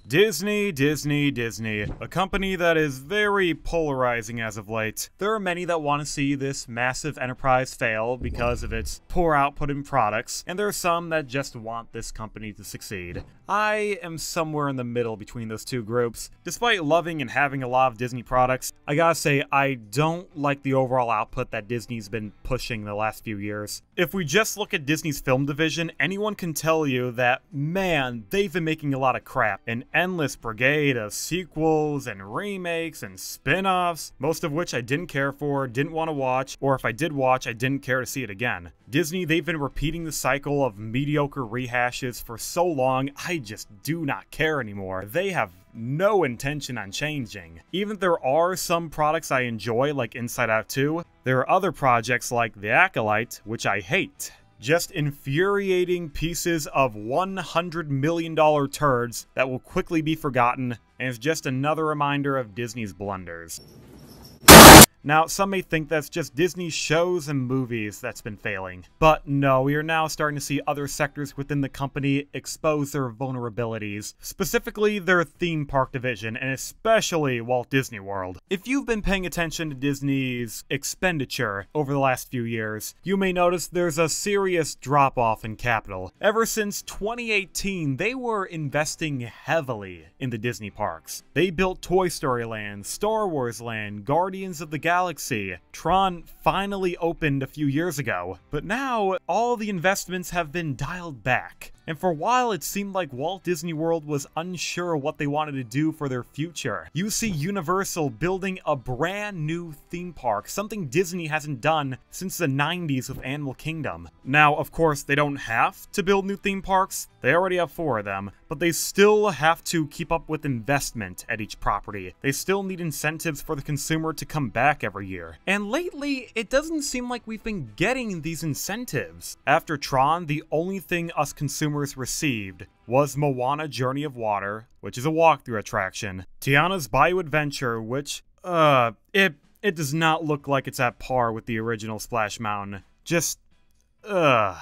Disney, Disney, Disney. A company that is very polarizing as of late. There are many that want to see this massive enterprise fail because of its poor output in products, and there are some that just want this company to succeed. I am somewhere in the middle between those two groups. Despite loving and having a lot of Disney products, I gotta say I don't like the overall output that Disney's been pushing the last few years. If we just look at Disney's film division, anyone can tell you that, man, they've been making a lot of crap. An endless brigade of sequels and remakes and spin-offs, most of which I didn't care for, didn't want to watch, or if I did watch, I didn't care to see it again. Disney, they've been repeating the cycle of mediocre rehashes for so long, I just do not care anymore. They have no intention on changing. Even if there are some products I enjoy, like Inside Out 2, there are other projects like The Acolyte, which I hate. Just infuriating pieces of $100 million turds that will quickly be forgotten, and is just another reminder of Disney's blunders. Now, some may think that's just Disney shows and movies that's been failing. But no, we are now starting to see other sectors within the company expose their vulnerabilities, specifically their theme park division, and especially Walt Disney World. If you've been paying attention to Disney's expenditure over the last few years, you may notice there's a serious drop-off in capital. Ever since 2018, they were investing heavily in the Disney parks. They built Toy Story Land, Star Wars Land, Guardians of the Galaxy. Tron finally opened a few years ago, but now all the investments have been dialed back. And for a while, it seemed like Walt Disney World was unsure what they wanted to do for their future. You see Universal building a brand new theme park, something Disney hasn't done since the 90s with Animal Kingdom. Now, of course, they don't have to build new theme parks. They already have 4 of them, but they still have to keep up with investment at each property. They still need incentives for the consumer to come back every year. And lately, it doesn't seem like we've been getting these incentives. After Tron, the only thing us consumers received was Moana Journey of Water, which is a walkthrough attraction, Tiana's Bayou Adventure, which, it does not look like it's at par with the original Splash Mountain. Just, And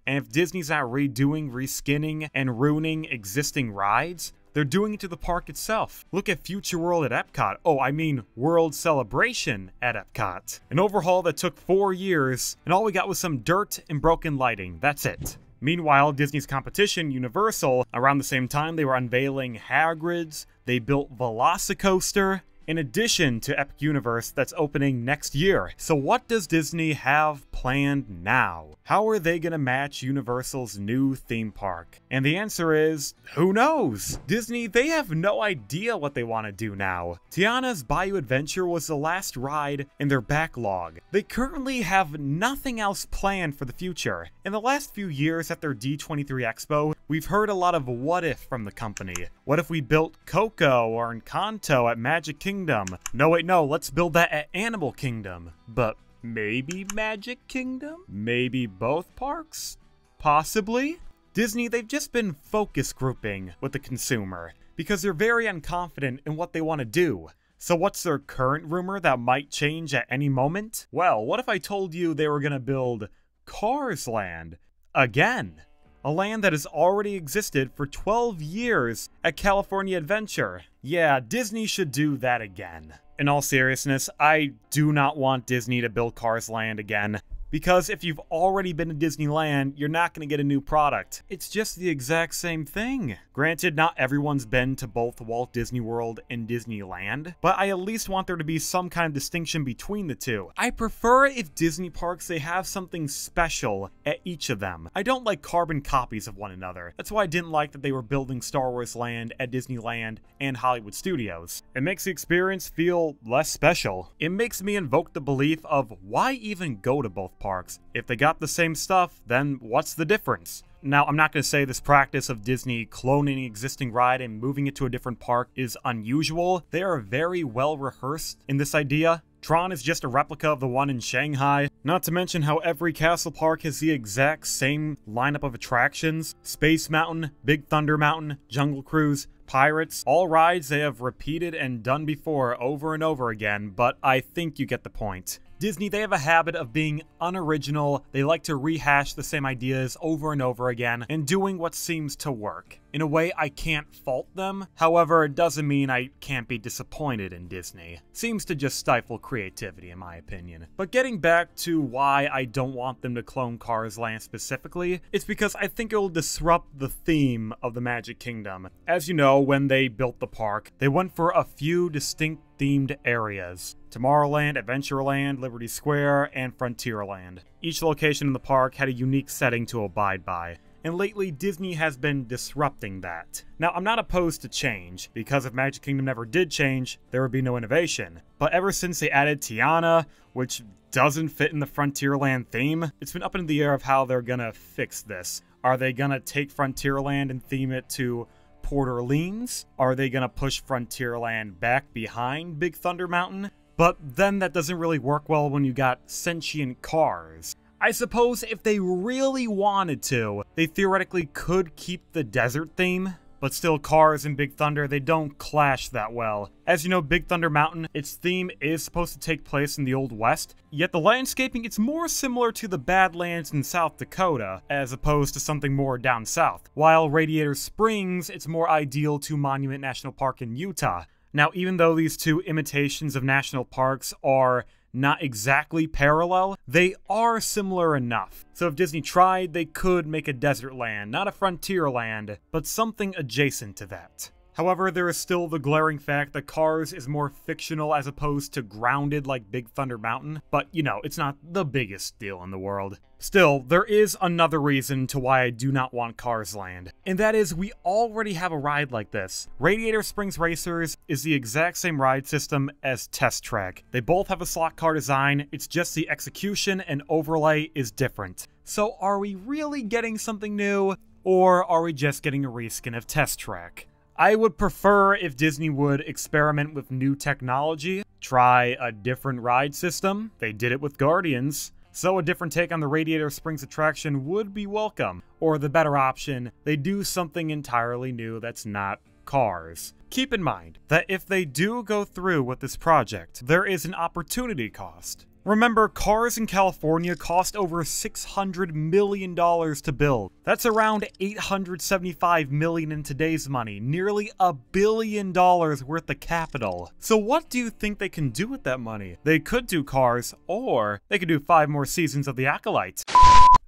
if Disney's not redoing, reskinning, and ruining existing rides, they're doing it to the park itself. Look at Future World at Epcot. Oh, I mean World Celebration at Epcot. An overhaul that took 4 years, and all we got was some dirt and broken lighting. That's it. Meanwhile, Disney's competition, Universal, around the same time they were unveiling Hagrid's, they built Velocicoaster, in addition to Epic Universe that's opening next year. So what does Disney have planned now? How are they gonna match Universal's new theme park? And the answer is, who knows? Disney, they have no idea what they want to do now. Tiana's Bayou Adventure was the last ride in their backlog. They currently have nothing else planned for the future. In the last few years at their D23 Expo, we've heard a lot of what if from the company. What if we built Coco or Encanto at Magic Kingdom? No, wait, no, let's build that at Animal Kingdom. But maybe Magic Kingdom? Maybe both parks? Possibly? Disney, they've just been focus grouping with the consumer because they're very unconfident in what they want to do. So what's their current rumor that might change at any moment? Well, what if I told you they were gonna build Cars Land again? A land that has already existed for 12 years at California Adventure. Yeah, Disney should do that again. In all seriousness, I do not want Disney to build Cars Land again. Because if you've already been to Disneyland, you're not going to get a new product. It's just the exact same thing. Granted, not everyone's been to both Walt Disney World and Disneyland, but I at least want there to be some kind of distinction between the two. I prefer if Disney parks, they have something special at each of them. I don't like carbon copies of one another. That's why I didn't like that they were building Star Wars Land at Disneyland and Hollywood Studios. It makes the experience feel less special. It makes me invoke the belief of why even go to both parks? If they got the same stuff, then what's the difference? Now, I'm not going to say this practice of Disney cloning an existing ride and moving it to a different park is unusual. They are very well rehearsed in this idea. Tron is just a replica of the one in Shanghai, not to mention how every castle park has the exact same lineup of attractions. Space Mountain, Big Thunder Mountain, Jungle Cruise, Pirates, all rides they have repeated and done before over and over again, but I think you get the point. Disney, they have a habit of being unoriginal. They like to rehash the same ideas over and over again and doing what seems to work. In a way, I can't fault them. However, it doesn't mean I can't be disappointed in Disney. Seems to just stifle creativity, in my opinion. But getting back to why I don't want them to clone Cars Land specifically, it's because I think it will disrupt the theme of the Magic Kingdom. As you know, when they built the park, they went for a few distinct themed areas: Tomorrowland, Adventureland, Liberty Square, and Frontierland. Each location in the park had a unique setting to abide by, and lately Disney has been disrupting that. Now, I'm not opposed to change, because if Magic Kingdom never did change, there would be no innovation. But ever since they added Tiana, which doesn't fit in the Frontierland theme, it's been up in the air of how they're gonna fix this. Are they gonna take Frontierland and theme it to Port Orleans? Are they gonna push Frontierland back behind Big Thunder Mountain? But then that doesn't really work well when you got sentient cars. I suppose if they really wanted to, they theoretically could keep the desert theme, but still Cars and Big Thunder, they don't clash that well. As you know, Big Thunder Mountain, its theme is supposed to take place in the Old West, yet the landscaping, it's more similar to the Badlands in South Dakota, as opposed to something more down south, while Radiator Springs, it's more ideal to Monument National Park in Utah. Now, even though these two imitations of national parks are not exactly parallel, they are similar enough. So if Disney tried, they could make a desert land, not a frontier land, but something adjacent to that. However, there is still the glaring fact that Cars is more fictional as opposed to grounded like Big Thunder Mountain, but you know, it's not the biggest deal in the world. Still, there is another reason to why I do not want Cars Land, and that is we already have a ride like this. Radiator Springs Racers is the exact same ride system as Test Track. They both have a slot car design, it's just the execution and overlay is different. So are we really getting something new, or are we just getting a reskin of Test Track? I would prefer if Disney would experiment with new technology, try a different ride system. They did it with Guardians, so a different take on the Radiator Springs attraction would be welcome. Or the better option, they do something entirely new that's not Cars. Keep in mind that if they do go through with this project, there is an opportunity cost. Remember, Cars in California cost over $600 million to build. That's around $875 million in today's money, nearly $1 billion worth of capital. So what do you think they can do with that money? They could do Cars, or they could do 5 more seasons of The Acolyte.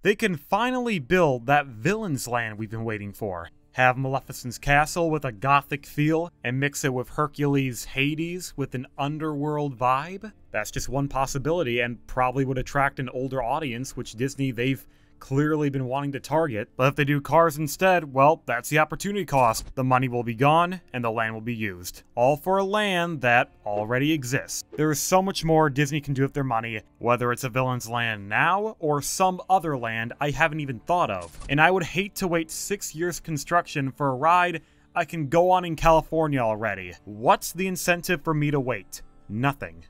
They can finally build that Villain's Land we've been waiting for. Have Maleficent's castle with a gothic feel, and mix it with Hercules' Hades with an underworld vibe? That's just one possibility, and probably would attract an older audience, which Disney, they've clearly been wanting to target. But if they do Cars instead, well, that's the opportunity cost. The money will be gone, and the land will be used. All for a land that already exists. There is so much more Disney can do with their money, whether it's a Villain's Land now, or some other land I haven't even thought of. And I would hate to wait 6 years construction for a ride I can go on in California already. What's the incentive for me to wait? Nothing.